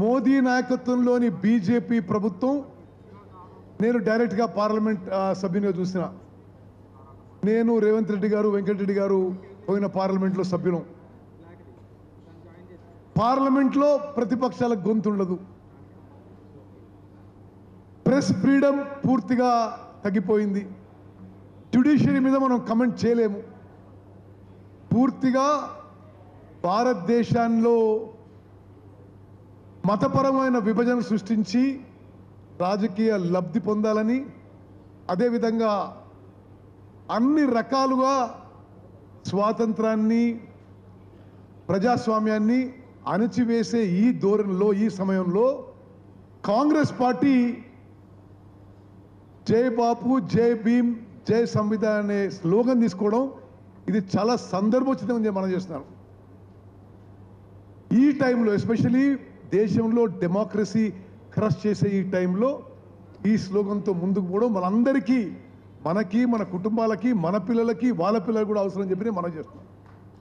మోదీ నాయకత్వంలోని బీజేపీ ప్రభుత్వం నేను డైరెక్ట్గా పార్లమెంట్ సభ్యునిగా చూసిన నేను రేవంత్ రెడ్డి గారు వెంకటరెడ్డి గారు పోయిన పార్లమెంట్లో సభ్యులం. పార్లమెంట్లో ప్రతిపక్షాలకు గొంతు ఉండదు. ప్రెస్ ఫ్రీడమ్ పూర్తిగా తగ్గిపోయింది. జ్యుడిషియరీ మీద మనం కమెంట్ చేయలేము. పూర్తిగా భారతదేశంలో మతపరమైన విభజన సృష్టించి రాజకీయ లబ్ధి పొందాలని, అదేవిధంగా అన్ని రకాలుగా స్వాతంత్రాన్ని ప్రజాస్వామ్యాన్ని అణచివేసే ఈ ధోరణిలో ఈ సమయంలో కాంగ్రెస్ పార్టీ జై బాపు జై భీమ్ జై సంవిధాన్ అనే స్లోగన్ తీసుకోవడం ఇది చాలా సందర్భోచితంగా మనం చేస్తున్నాం. ఈ టైంలో ఎస్పెషలీ దేశంలో డెమోక్రసీ క్రష్ చేసే ఈ టైంలో ఈ స్లోగన్తో ముందుకు పోవడం మనందరికీ, మనకి, మన కుటుంబాలకి, మన పిల్లలకి, వాళ్ళ పిల్లలకు కూడా అవసరం చెప్పి మనం చేస్తున్నాం.